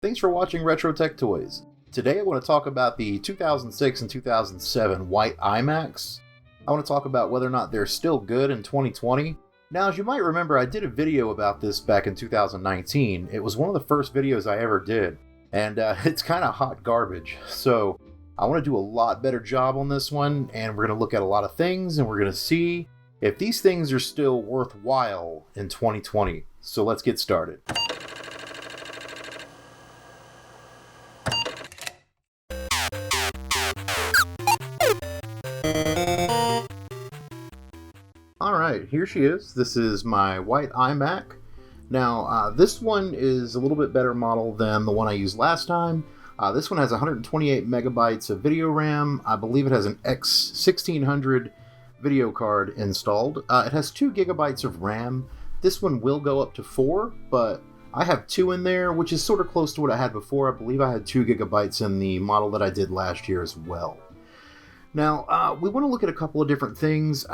Thanks for watching Retro Tech Toys. Today I want to talk about the 2006 and 2007 white iMacs. I want to talk about whether or not they're still good in 2020. Now, as you might remember, I did a video about this back in 2019. It was one of the first videos I ever did, and it's kind of hot garbage. So I want to do a lot better job on this one, and we're going to look at a lot of things, and we're going to see if these things are still worthwhile in 2020. So let's get started. Alright, here she is. This is my white iMac. Now, this one is a little bit better model than the one I used last time. This one has 128 megabytes of video RAM. I believe it has an X1600 video card installed. It has 2 gigabytes of RAM. This one will go up to 4, but I have 2 in there, which is sort of close to what I had before. I believe I had 2 gigabytes in the model that I did last year as well. Now, we want to look at a couple of different things.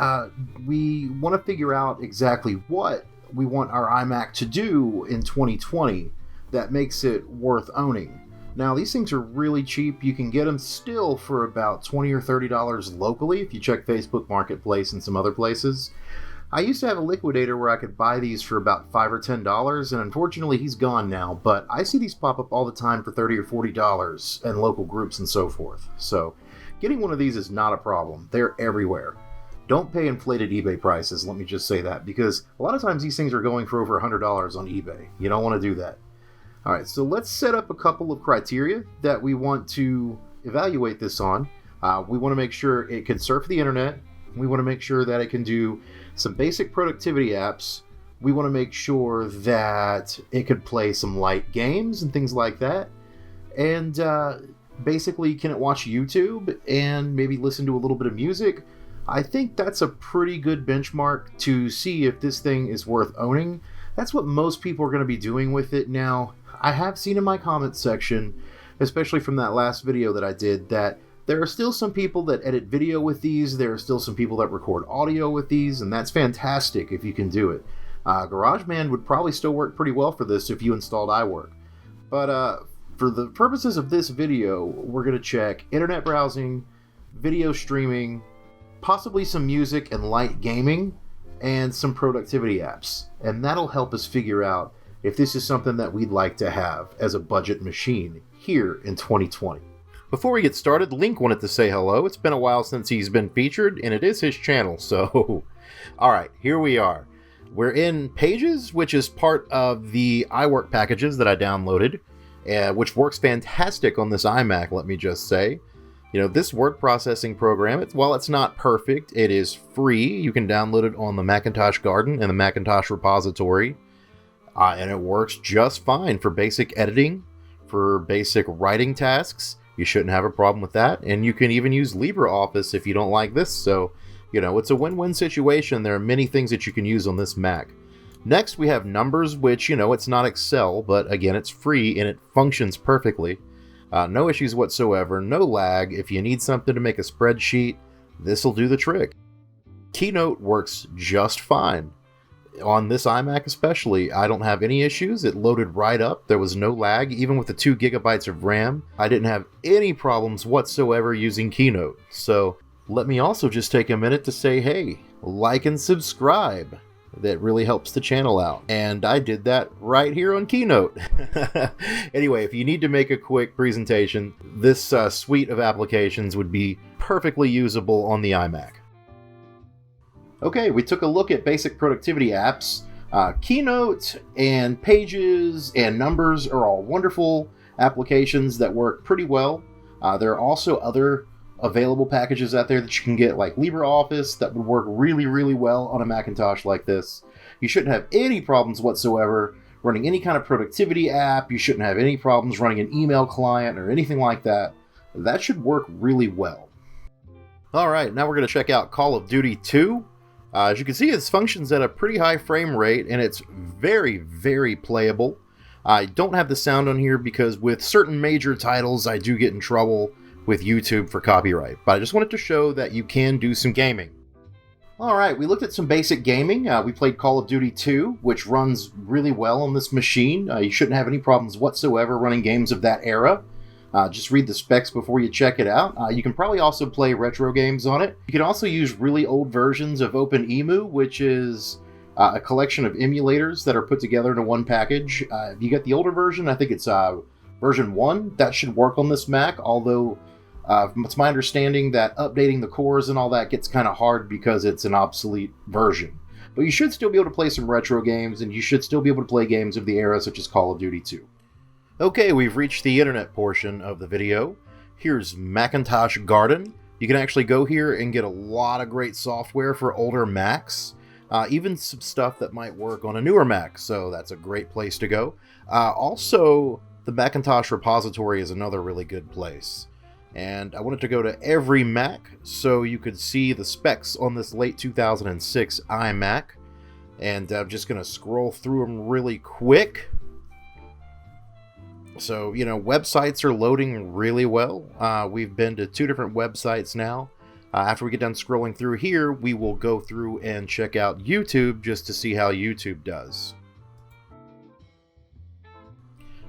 We want to figure out exactly what we want our iMac to do in 2020 that makes it worth owning. Now, these things are really cheap. You can get them still for about $20 or $30 locally if you check Facebook Marketplace and some other places. I used to have a liquidator where I could buy these for about $5 or $10, and unfortunately he's gone now, but I see these pop up all the time for $30 or $40 in local groups and so forth. So getting one of these is not a problem. They're everywhere. Don't pay inflated eBay prices, let me just say that, because a lot of times these things are going for over $100 on eBay. You don't want to do that. Alright, so let's set up a couple of criteria that we want to evaluate this on. We want to make sure it can surf the internet. We want to make sure that it can do some basic productivity apps. We want to make sure that it could play some light games and things like that. And basically, can it watch YouTube and maybe listen to a little bit of music? I think that's a pretty good benchmark to see if this thing is worth owning. That's what most people are going to be doing with it now. I have seen in my comments section, especially from that last video that I did, that there are still some people that edit video with these. There are still some people that record audio with these, and that's fantastic if you can do it. GarageBand would probably still work pretty well for this if you installed iWork. But for the purposes of this video, we're going to check internet browsing, video streaming, possibly some music and light gaming, and some productivity apps. And that'll help us figure out if this is something that we'd like to have as a budget machine here in 2020. Before we get started, Link wanted to say hello. It's been a while since he's been featured, and it is his channel, so alright, here we are. We're in Pages, which is part of the iWork packages that I downloaded, which works fantastic on this iMac, let me just say. You know, this word processing program, while it's not perfect, it is free. You can download it on the Macintosh Garden and the Macintosh repository, and it works just fine for basic editing, for basic writing tasks. You shouldn't have a problem with that, and you can even use LibreOffice if you don't like this, so, you know, it's a win-win situation. There are many things that you can use on this Mac. Next, we have Numbers, which, you know, it's not Excel, but again, it's free and it functions perfectly. No issues whatsoever, no lag. If you need something to make a spreadsheet, this will do the trick. Keynote works just fine. On this iMac especially, I don't have any issues. It loaded right up. There was no lag, even with the 2 gigabytes of RAM. I didn't have any problems whatsoever using Keynote. So let me also just take a minute to say, hey, like and subscribe. That really helps the channel out. And I did that right here on Keynote. Anyway, if you need to make a quick presentation, this suite of applications would be perfectly usable on the iMac. Okay, we took a look at basic productivity apps. Keynote and Pages and Numbers are all wonderful applications that work pretty well. There are also other available packages out there that you can get, like LibreOffice, that would work really, really well on a Macintosh like this. You shouldn't have any problems whatsoever running any kind of productivity app. You shouldn't have any problems running an email client or anything like that. That should work really well. Alright, now we're going to check out Call of Duty 2. As you can see, it functions at a pretty high frame rate, and it's very, very playable. I don't have the sound on here because with certain major titles, I do get in trouble with YouTube for copyright, but I just wanted to show that you can do some gaming. Alright, we looked at some basic gaming. We played Call of Duty 2, which runs really well on this machine. You shouldn't have any problems whatsoever running games of that era. Just read the specs before you check it out. You can probably also play retro games on it. You can also use really old versions of OpenEMU, which is a collection of emulators that are put together into one package. If you get the older version, I think it's version 1, that should work on this Mac, although it's my understanding that updating the cores and all that gets kind of hard because it's an obsolete version. But you should still be able to play some retro games, and you should still be able to play games of the era such as Call of Duty 2. Okay, we've reached the internet portion of the video. Here's Macintosh Garden. You can actually go here and get a lot of great software for older Macs. Even some stuff that might work on a newer Mac, so that's a great place to go. Also, the Macintosh repository is another really good place. And I wanted to go to every Mac so you could see the specs on this late 2006 iMac. And I'm just going to scroll through them really quick. So, you know, websites are loading really well. We've been to 2 different websites now. After we get done scrolling through here, we will go through and check out YouTube just to see how YouTube does.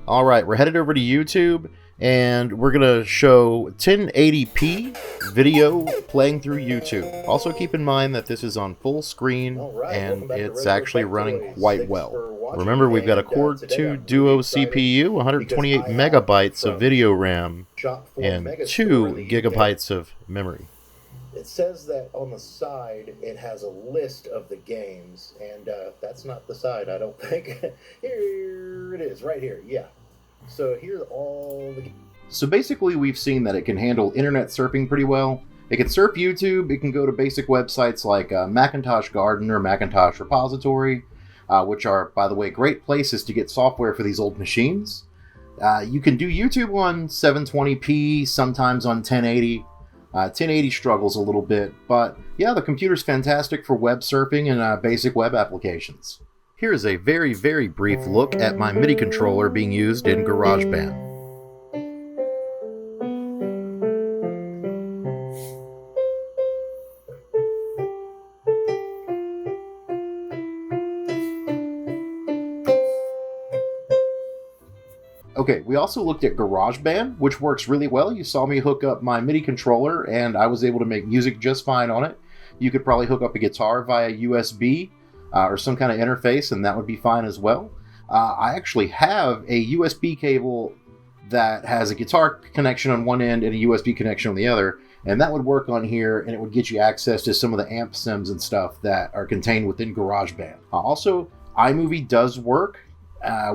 Alright, we're headed over to YouTube, and we're going to show 1080p video playing through YouTube. Also keep in mind that this is on full screen, and it's actually running quite well. Remember, we've got a Core 2 Duo CPU, 128 megabytes of video RAM, and 2 gigabytes of memory. It says that on the side it has a list of the games, and that's not the side, I don't think. Here it is, right here, yeah. So here's all the games. So basically we've seen that it can handle internet surfing pretty well. It can surf YouTube, it can go to basic websites like Macintosh Garden or Macintosh Repository, which are, by the way, great places to get software for these old machines. You can do YouTube on 720p, sometimes on 1080. 1080 struggles a little bit, but yeah, the computer's fantastic for web surfing and basic web applications. Here is a very, very brief look at my MIDI controller being used in GarageBand. Okay, we also looked at GarageBand, which works really well. You saw me hook up my MIDI controller, and I was able to make music just fine on it. You could probably hook up a guitar via USB or some kind of interface, and that would be fine as well. I actually have a USB cable that has a guitar connection on one end and a USB connection on the other, and that would work on here, and it would get you access to some of the amp sims and stuff that are contained within GarageBand. Also, iMovie does work.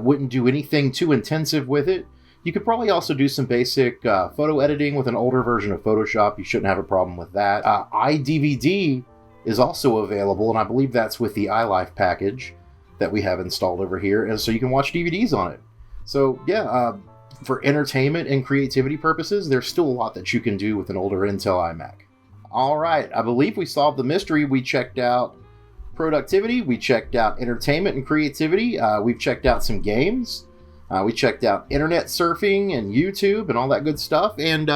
Wouldn't do anything too intensive with it. You could probably also do some basic photo editing with an older version of Photoshop. You shouldn't have a problem with that. iDVD is also available, and I believe that's with the iLife package that we have installed over here, and so you can watch DVDs on it. So yeah, for entertainment and creativity purposes, there's still a lot that you can do with an older Intel iMac. Alright, I believe we solved the mystery. We checked out productivity, we checked out entertainment and creativity, we've checked out some games, we checked out internet surfing and YouTube and all that good stuff, and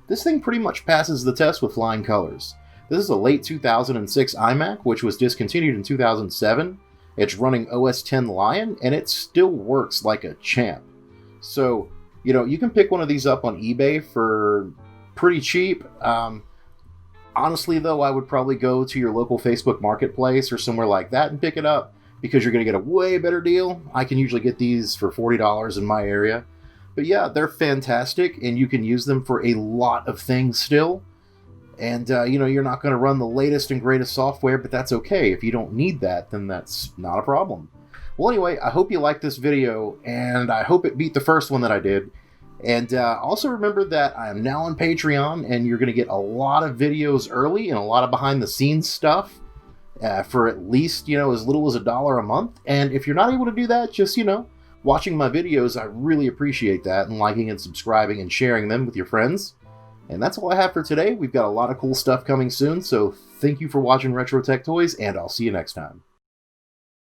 this thing pretty much passes the test with flying colors. This is a late 2006 iMac, which was discontinued in 2007. It's running OS X Lion, and it still works like a champ. So, you know, you can pick one of these up on eBay for pretty cheap. Honestly, though, I would probably go to your local Facebook Marketplace or somewhere like that and pick it up, because you're going to get a way better deal. I can usually get these for $40 in my area. But yeah, they're fantastic, and you can use them for a lot of things still. And, you know, you're not going to run the latest and greatest software, but that's okay. If you don't need that, then that's not a problem. Well, anyway, I hope you liked this video, and I hope it beat the first one that I did. And also remember that I am now on Patreon, and you're going to get a lot of videos early and a lot of behind-the-scenes stuff for at least, you know, as little as $1 a month. And if you're not able to do that, just, you know, watching my videos, I really appreciate that, and liking and subscribing and sharing them with your friends. And that's all I have for today. We've got a lot of cool stuff coming soon, so thank you for watching Retro Tech Toys, and I'll see you next time.